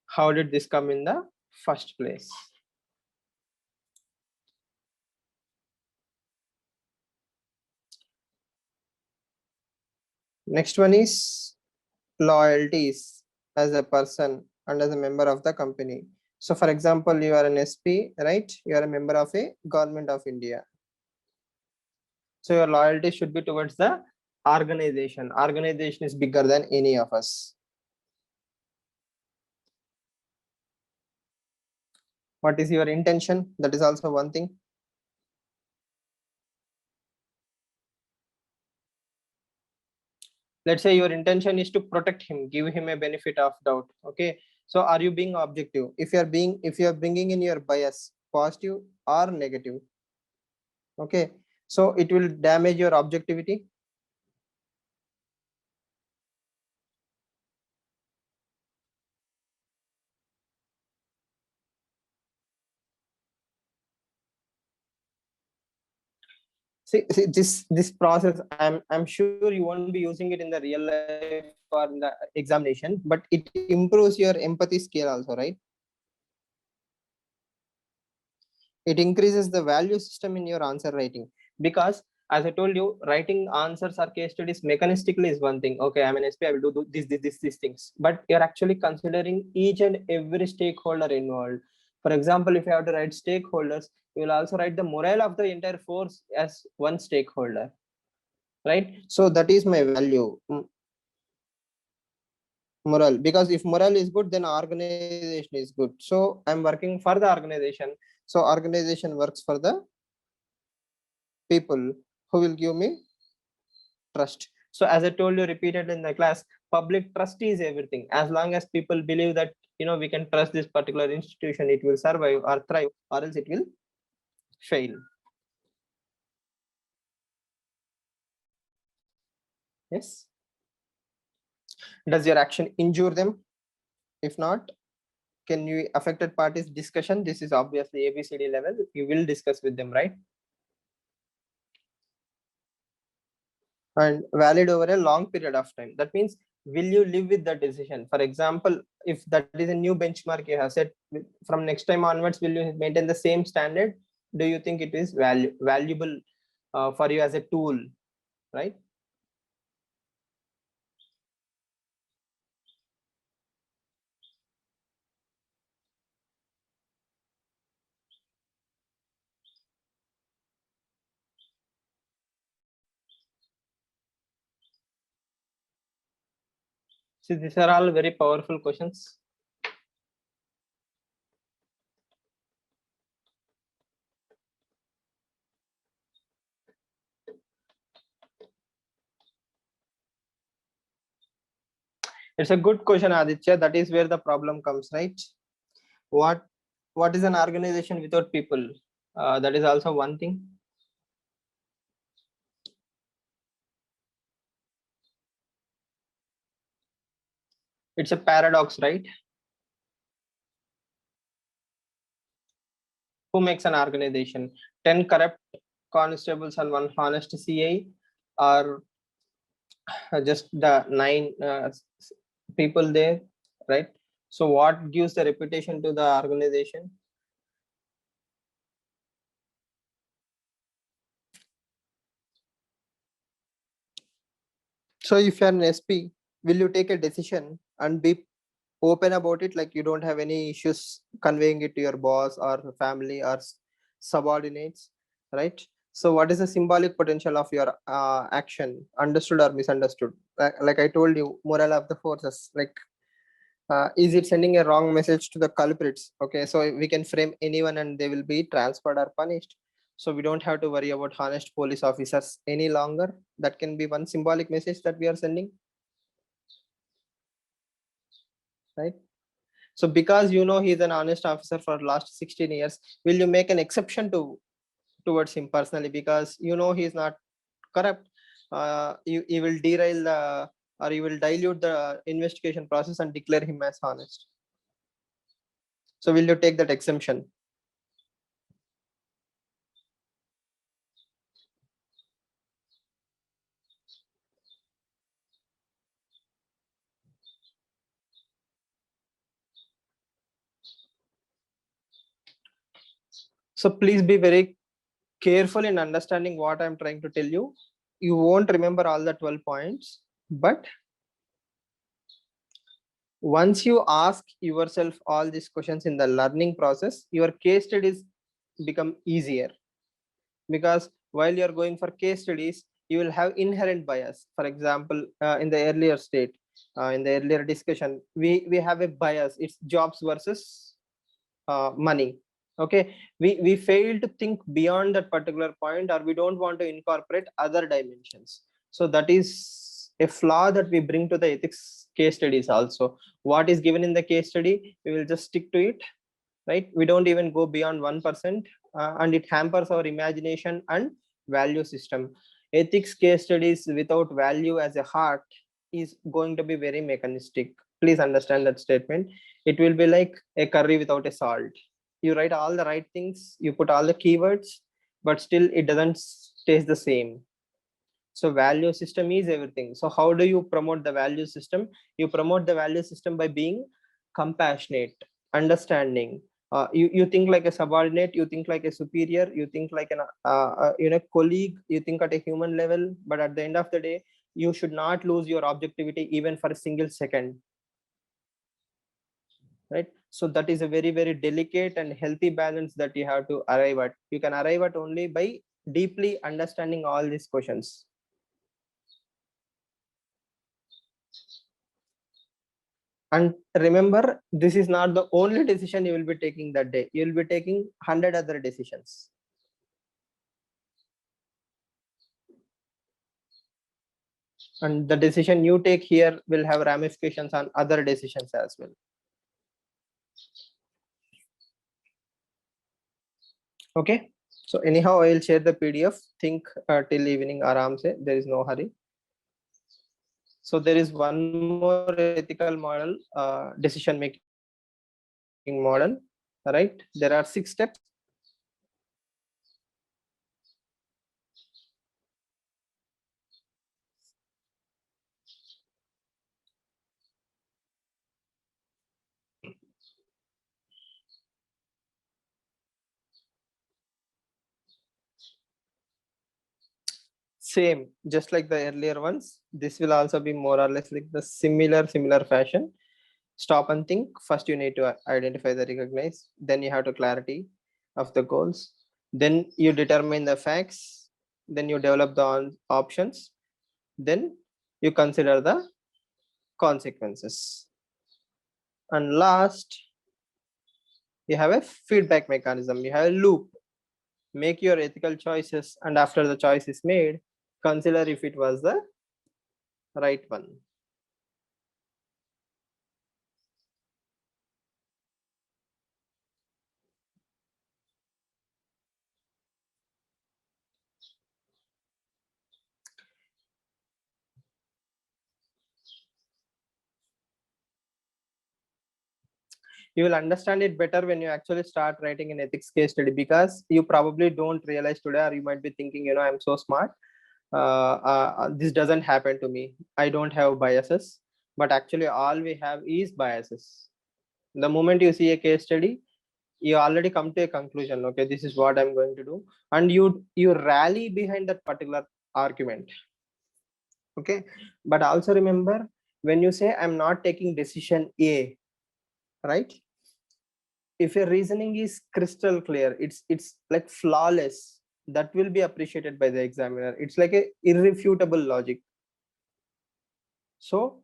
How did this come in the first place? Next one is loyalties as a person and as a member of the company. So for example, you are an SP, right? You are a member of a government of India. So your loyalty should be towards the organization. Organization is bigger than any of us. What is your intention? That is also one thing. Let's say your intention is to protect him, give him a benefit of doubt. Okay, so are you being objective? If you are bringing in your bias, positive or negative, okay, so it will damage your objectivity. See this process, I'm sure you won't be using it in the real life or in the examination, but it improves your empathy scale also, right? It increases the value system in your answer writing, because as I told you, writing answers or case studies mechanistically is one thing. Okay, I'm an SP, I will do these things. But you're actually considering each and every stakeholder involved. For example, if you have to write stakeholders, you will also write the morale of the entire force as one stakeholder, right? So that is my value. Morale, because if morale is good, then organization is good. So I'm working for the organization. So organization works for the people who will give me trust. So as I told you repeated in the class, public trust is everything. As long as people believe that, you know, we can trust this particular institution, it will survive or thrive, or else it will fail. Yes. Does your action injure them? If not, can you affected parties discussion? This is obviously ABCD level. You will discuss with them, right? And valid over a long period of time. That means, will you live with the decision? For example, if that is a new benchmark you have set, from next time onwards, will you maintain the same standard? Do you think it is valuable for you as a tool, right? See, these are all very powerful questions. It's a good question, Aditya. That is where the problem comes, right? What is an organization without people? That is also one thing. It's a paradox, right? Who makes an organization? 10 corrupt constables and 1 honest CI, or just the 9 people there, right? So what gives the reputation to the organization? So if you're an SP, will you take a decision and be open about it, like you don't have any issues conveying it to your boss or family or subordinates, right? So what is the symbolic potential of your action, understood or misunderstood? Like I told you, morale of the forces, like is it sending a wrong message to the culprits? Okay, so we can frame anyone and they will be transferred or punished. So we don't have to worry about honest police officers any longer. That can be one symbolic message that we are sending, right? So because you know he's an honest officer for last 16 years, will you make an exception towards him personally because you know he's not corrupt? You will derail the, or you will dilute the investigation process and declare him as honest. So will you take that exemption? So please be very careful in understanding what I'm trying to tell you. You won't remember all the 12 points, but once you ask yourself all these questions in the learning process, your case studies become easier. Because while you're going for case studies, you will have inherent bias. For example, in the earlier state, in the earlier discussion, we have a bias. It's jobs versus money. Okay, we fail to think beyond that particular point, or we don't want to incorporate other dimensions. So that is a flaw that we bring to the ethics case studies also. What is given in the case study, we will just stick to it, right? We don't even go beyond 1%, and it hampers our imagination and value system. Ethics case studies without value as a heart is going to be very mechanistic. Please understand that statement. It will be like a curry without a salt. You write all the right things, you put all the keywords, but still it doesn't taste the same. So value system is everything. So how do you promote the value system? You promote the value system by being compassionate, understanding, You think like a subordinate, you think like a superior, you think like an colleague, you think at a human level, but at the end of the day, you should not lose your objectivity even for a single second, right? So that is a very, very delicate and healthy balance that you have to arrive at. You can arrive at only by deeply understanding all these questions. And remember, this is not the only decision you will be taking that day. You will be taking 100 other decisions. And the decision you take here will have ramifications on other decisions as well. Okay. So anyhow, I will share the PDF. Think till evening, aram se. There is no hurry. So there is one more ethical model, decision making model, right? There are 6 steps. Same, just like the earlier ones. This will also be more or less like the similar fashion. Stop and think. First, you need to identify the recognize. Then you have to clarity of the goals. Then you determine the facts. Then you develop the options. Then you consider the consequences. And last, you have a feedback mechanism. You have a loop. Make your ethical choices, and after the choice is made, consider if it was the right one. You will understand it better when you actually start writing an ethics case study, because you probably don't realize today, or you might be thinking, I'm so smart. This doesn't happen to me. I don't have biases, but actually all we have is biases. The moment you see a case study, you already come to a conclusion. Okay, this is what I'm going to do, and you rally behind that particular argument. Okay, but also remember, when you say I'm not taking decision A, right? If your reasoning is crystal clear, it's like flawless, that will be appreciated by the examiner. It's like a irrefutable logic. So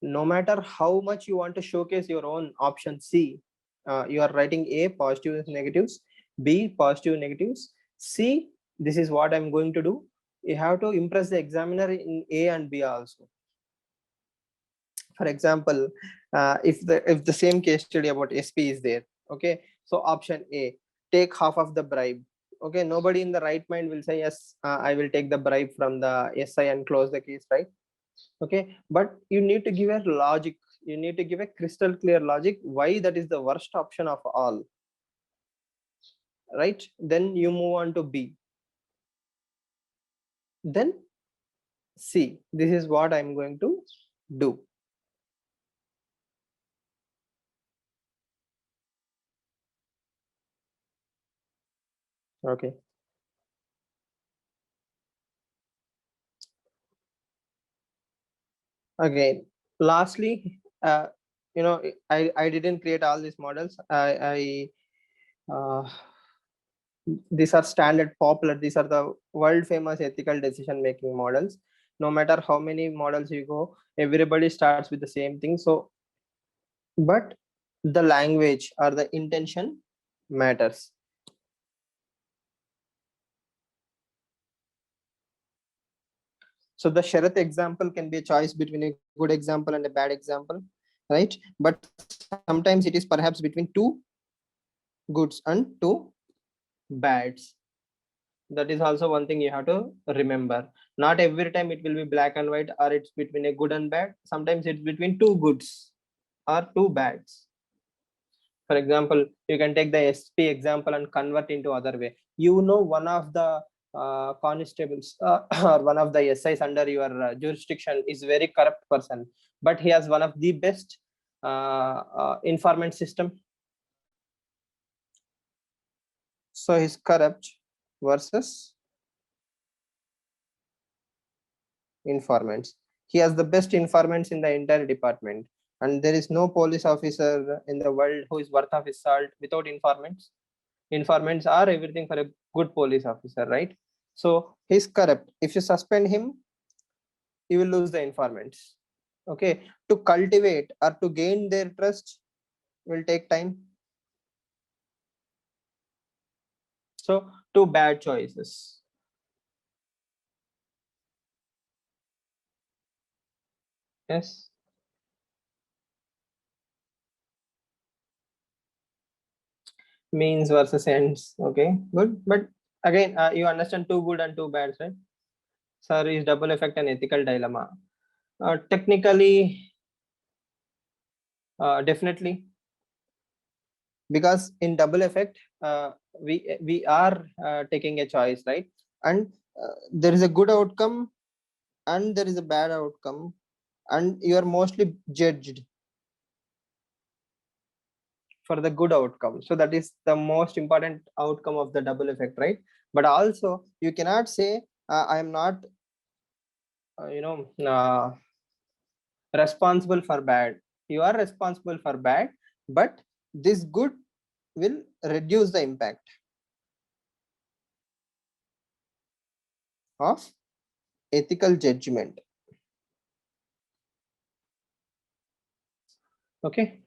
no matter how much you want to showcase your own option C, you are writing A, positives, negatives, B, positive, negatives, C, this is what I'm going to do. You have to impress the examiner in A and B also. For example, if the same case study about SP is there, okay, so option A, take half of the bribe. Okay, nobody in the right mind will say yes, I will take the bribe from the SI and close the case, right? Okay, but you need to give a logic. You need to give a crystal clear logic why that is the worst option of all, right? Then you move on to B, then C, this is what I'm going to do. Okay, again, lastly, I didn't create all these models. These are standard popular, these are the world famous ethical decision making models. No matter how many models you go, everybody starts with the same thing. So but the language or the intention matters. So the Sharath example can be a choice between a good example and a bad example, right? But sometimes it is perhaps between 2 goods and 2 bads. That is also one thing you have to remember. Not every time it will be black and white, or it's between a good and bad. Sometimes it's between 2 goods or 2 bads. For example, you can take the SP example and convert into other way. One of the constables or one of the SIs under your jurisdiction is very corrupt person, but he has one of the best informant system. So he's corrupt versus informants. He has the best informants in the entire department, and there is no police officer in the world who is worth of his salt without informants. Informants are everything for a good police officer, right? So he's corrupt. If you suspend him, you will lose the informants. Okay, to cultivate or to gain their trust will take time. So two bad choices. Yes. Means versus ends. Okay, good. But again, you understand two good and two bad, right? Sir is double effect and ethical dilemma. Technically, definitely, because in double effect, we are taking a choice, right? And there is a good outcome and there is a bad outcome, and you are mostly judged for the good outcome. So that is the most important outcome of the double effect, right? But also you cannot say I am not responsible for bad. You are responsible for bad, but this good will reduce the impact of ethical judgment. Okay.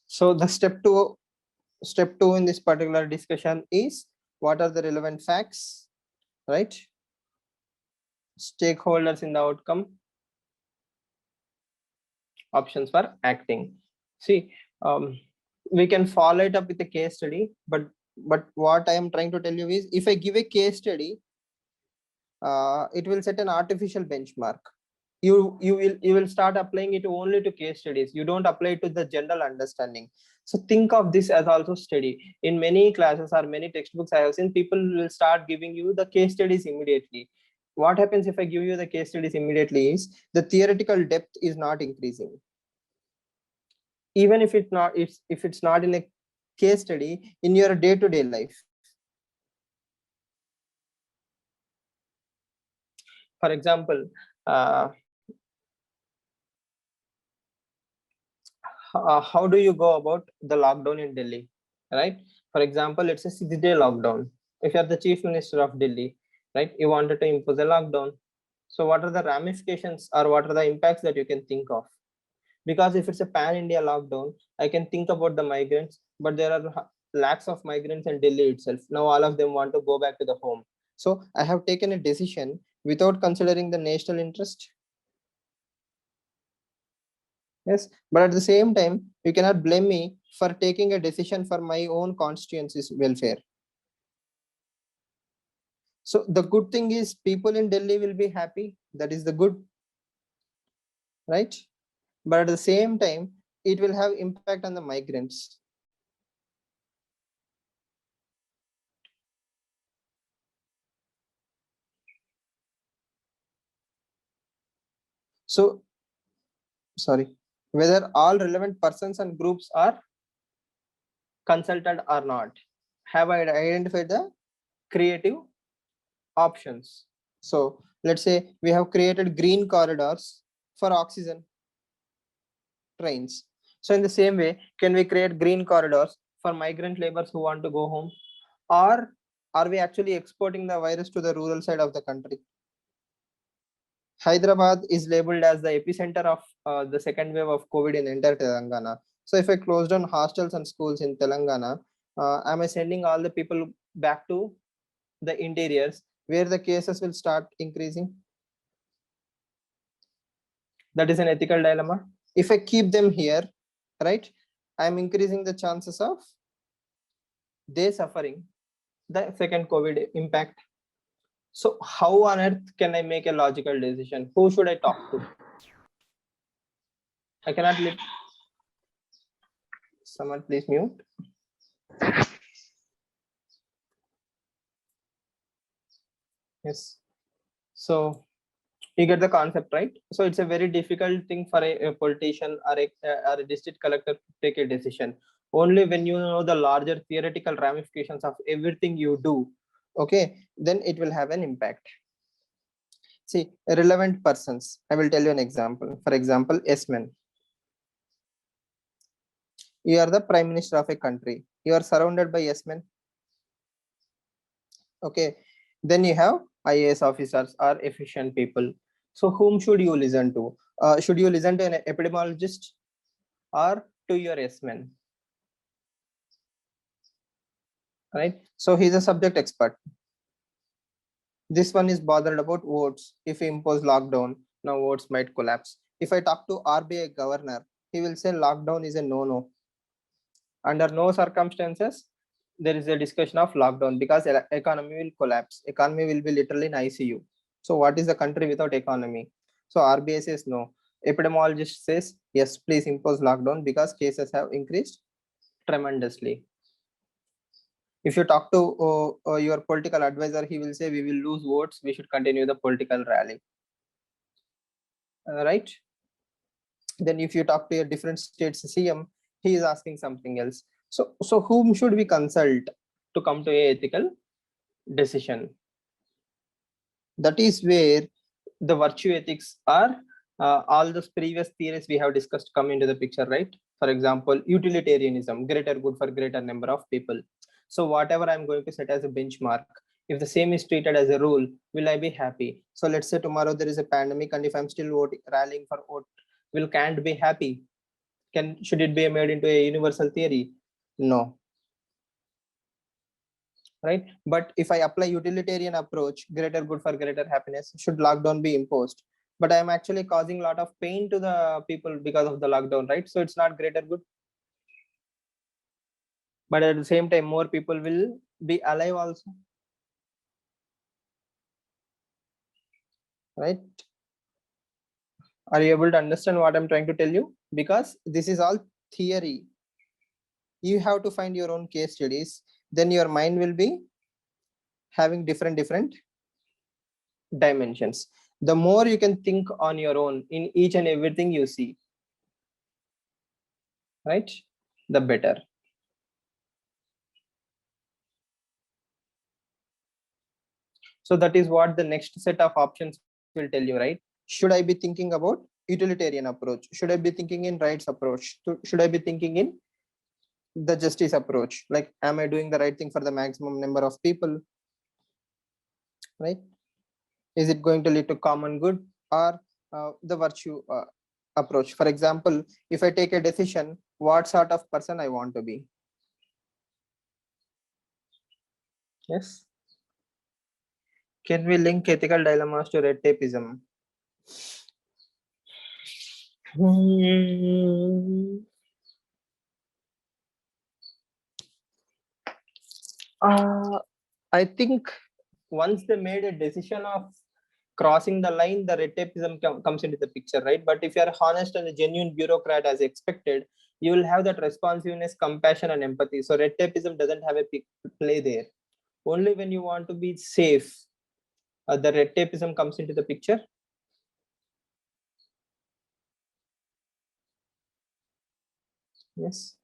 So the step two in this particular discussion is, what are the relevant facts, right? Stakeholders in the outcome, options for acting. See, we can follow it up with a case study, but what I am trying to tell you is, if I give a case study, it will set an artificial benchmark. You will start applying it only to case studies. You don't apply it to the general understanding. So think of this as also study. In many classes or many textbooks I have seen, people will start giving you the case studies immediately. What happens if I give you the case studies immediately is, the theoretical depth is not increasing. Even if it's not in a case study, in your day-to-day life. For example, how do you go about the lockdown in Delhi, right? For example, it's a 6-day lockdown. If you're the chief minister of Delhi, right, you wanted to impose a lockdown. So what are the ramifications or what are the impacts that you can think of? Because if it's a pan-India lockdown, I can think about the migrants, but there are lakhs of migrants in Delhi itself. Now all of them want to go back to the home. So I have taken a decision without considering the national interest. Yes, but at the same time, you cannot blame me for taking a decision for my own constituency's welfare. So the good thing is, people in Delhi will be happy. That is the good, right? But at the same time, it will have impact on the migrants. So, sorry, whether all relevant persons and groups are consulted or not, have I identified the creative options. So let's say we have created green corridors for oxygen trains. So in the same way, can we create green corridors for migrant laborers who want to go home? Or are we actually exporting the virus to the rural side of the country? Hyderabad is labeled as the epicenter of the second wave of COVID in entire Telangana. So if I close down hostels and schools in Telangana, am I sending all the people back to the interiors where the cases will start increasing? That is an ethical dilemma. If I keep them here, right, I'm increasing the chances of they suffering the second COVID impact. So how on earth can I make a logical decision? Who should I talk to? I cannot let someone please mute. Yes. So You get the concept, right? So it's a very difficult thing for a politician or a district collector to take a decision. Only when you know the larger theoretical ramifications of everything you do, okay, then it will have an impact. See, relevant persons. I will tell you an example. For example, S-men. You are the prime minister of a country. You are surrounded by S-men. Okay. Then you have IAS officers or efficient people. So whom should you listen to? Should you listen to an epidemiologist or to your S-men? Right? So he's a subject expert. This one is bothered about votes. If we impose lockdown, now votes might collapse. If I talk to RBI governor, he will say lockdown is a no-no. Under no circumstances, there is a discussion of lockdown because economy will collapse. Economy will be literally in ICU. So what is the country without economy? So RBI says no. Epidemiologist says yes, please impose lockdown because cases have increased tremendously. If you talk to your political advisor, he will say we will lose votes. We should continue the political rally. Right? Then if you talk to a different state's CM, he is asking something else. So whom should we consult to come to a ethical decision? That is where the virtue ethics are all those previous theories we have discussed come into the picture, right? For example, utilitarianism, greater good for greater number of people. So whatever I'm going to set as a benchmark, if the same is treated as a rule, will I be happy? So let's say tomorrow there is a pandemic and if I'm still rallying for vote, will can't be happy? Should it be made into a universal theory? No. Right? But if I apply utilitarian approach, greater good for greater happiness, should lockdown be imposed? But I'm actually causing a lot of pain to the people because of the lockdown, right? So it's not greater good. But at the same time, more people will be alive also. Right? Are you able to understand what I'm trying to tell you? Because this is all theory. You have to find your own case studies. Then your mind will be having different dimensions. The more you can think on your own in each and everything you see, right, the better. So that is what the next set of options will tell you, right? Should I be thinking about utilitarian approach? Should I be thinking in rights approach? Should I be thinking in the justice approach? Like, am I doing the right thing for the maximum number of people? Right? Is it going to lead to common good or the virtue approach? For example, if I take a decision, what sort of person I want to be? Yes. Can we link ethical dilemmas to red tapeism? I think once they made a decision of crossing the line, the red tapeism comes into the picture, right? But if you are honest and a genuine bureaucrat as expected, you will have that responsiveness, compassion, and empathy. So red tapeism doesn't have a play there. Only when you want to be safe, the red tapeism comes into the picture. Yes.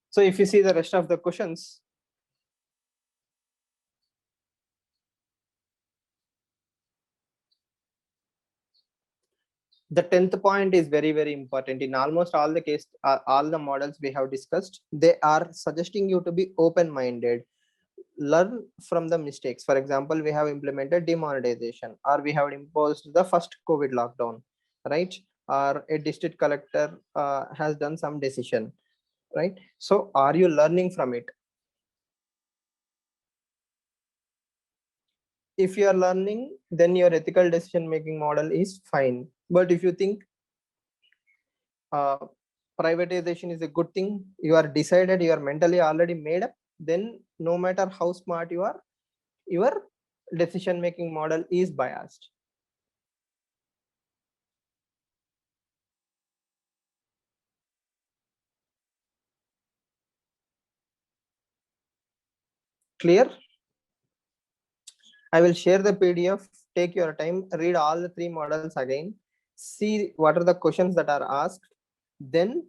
So if you see the rest of the questions, the 10th point is very, very important. In almost all the case, all the models we have discussed, they are suggesting you to be open-minded, learn from the mistakes. For example, we have implemented demonetization, or we have imposed the first COVID lockdown, right? Or a district collector has done some decision, right? So are you learning from it? If you are learning, then your ethical decision making model is fine. But if you think privatization is a good thing, you are decided, you are mentally already made up, then no matter how smart you are, your decision making model is biased. Clear? I will share the PDF. Take your time, read all the 3 models again, see what are the questions that are asked, then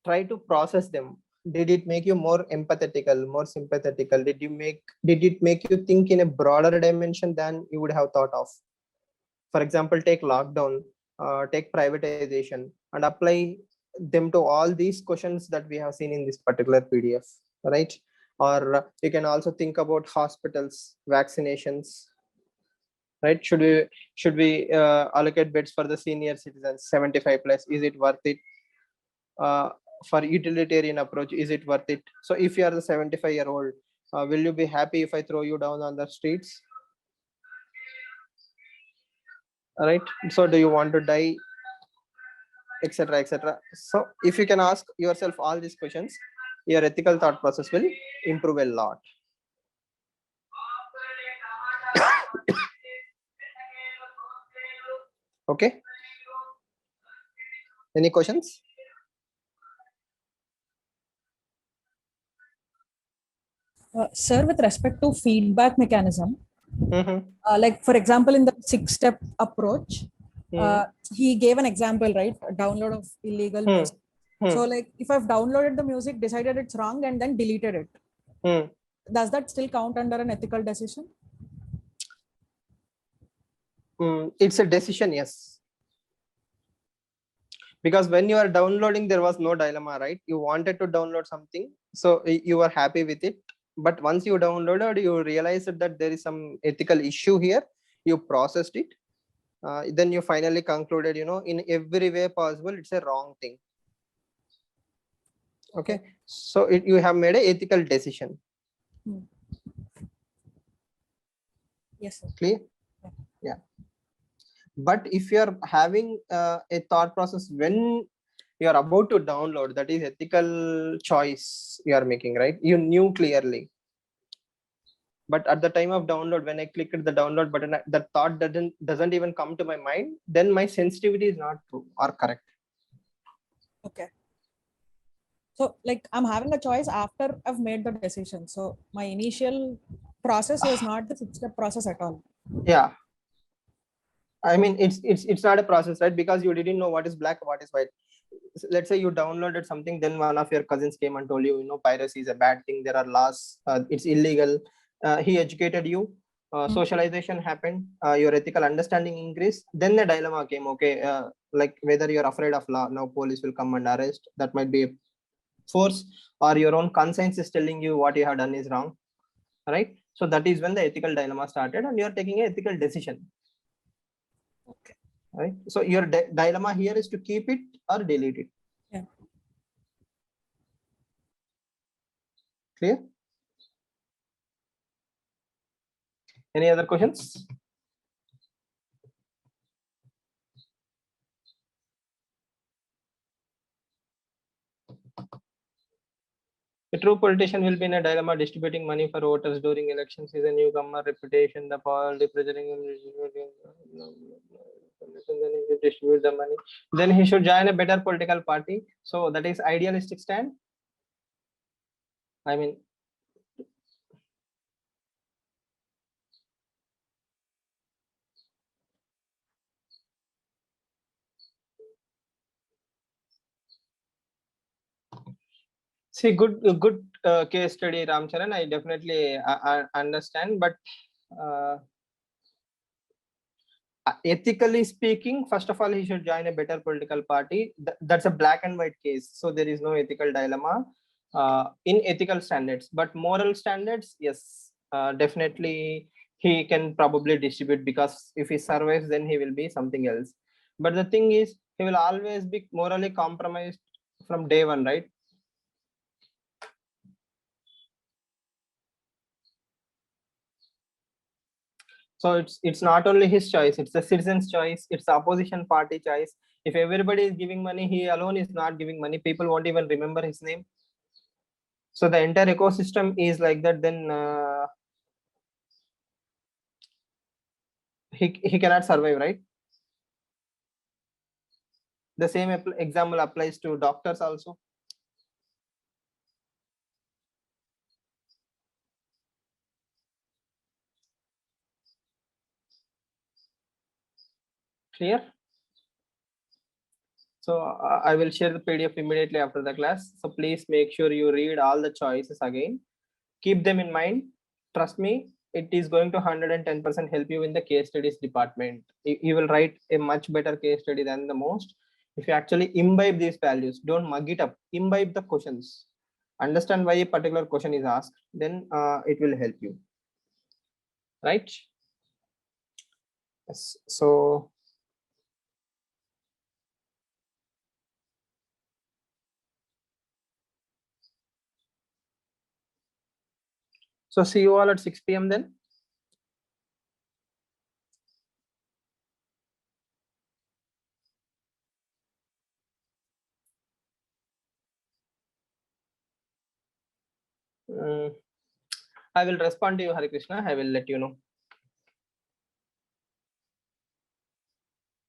try to process them. Did it make you more empathetical, more sympathetical? Did it make you think in a broader dimension than you would have thought of? For example, take lockdown, take privatization, and apply them to all these questions that we have seen in this particular PDF, right? Or you can also think about hospitals, vaccinations, right? Should we allocate beds for the senior citizens 75 plus? Is it worth it? For utilitarian approach, is it worth it? So if you are the 75-year-old, will you be happy if I throw you down on the streets? All right, so do you want to die, etc., etc.? So if you can ask yourself all these questions, your ethical thought process will improve a lot. Okay, any questions? Sir, with respect to feedback mechanism, Mm-hmm. like for example, in the 6-step approach, Mm-hmm. he gave an example, right? A download of illegal music. So like if I've downloaded the music, decided it's wrong, and then deleted it, does that still count under an ethical decision? It's a decision, yes. Because when you are downloading, there was no dilemma, right? You wanted to download something, so you were happy with it. But once you downloaded, you realized that there is some ethical issue here. You processed it. Then you finally concluded, in every way possible, it's a wrong thing. Okay. So you have made an ethical decision. Yes, sir. Clear? Yeah. But if you're having a thought process when you're about to download, that is ethical choice you are making, right? You knew clearly. But at the time of download, when I clicked the download button, that thought doesn't even come to my mind, then my sensitivity is not true or correct. Okay. So like I'm having a choice after I've made the decision. So my initial process was not the 6-step process at all. Yeah. I mean, it's not a process, right? Because you didn't know what is black, what is white. Let's say you downloaded something, then one of your cousins came and told you, piracy is a bad thing. There are laws. It's illegal. He educated you. Socialization happened. Your ethical understanding increased. Then the dilemma came. Okay, like whether you're afraid of law, now police will come and arrest. That might be a force, or your own conscience is telling you what you have done is wrong, right? So that is when the ethical dilemma started, and you're taking an ethical decision. Okay. Right. So your dilemma here is to keep it or delete it. Yeah. Clear? Any other questions? A true politician will be in a dilemma distributing money for voters during elections. Is a newcomer reputation, the party pressuring him to distribute the money. Then he should join a better political party. So that is idealistic stand. I mean, see, good case study, Ramcharan. I definitely understand, but ethically speaking, first of all, he should join a better political party. That's a black and white case, so there is no ethical dilemma in ethical standards. But moral standards, yes, definitely he can probably distribute, because if he survives, then he will be something else. But the thing is, he will always be morally compromised from day one, right? So it's not only his choice, it's the citizen's choice, it's the opposition party choice. If everybody is giving money, he alone is not giving money, people won't even remember his name. So the entire ecosystem is like that, then he cannot survive, right? The same example applies to doctors also. Clear? So I will share the PDF immediately after the class. So please make sure you read all the choices again. Keep them in mind. Trust me, it is going to 110% help you in the case studies department. You will write a much better case study than the most. If you actually imbibe these values, don't mug it up, imbibe the questions. Understand why a particular question is asked, then it will help you. Right? Yes. So see you all at 6 p.m. then. I will respond to you, Hari Krishna. I will let you know.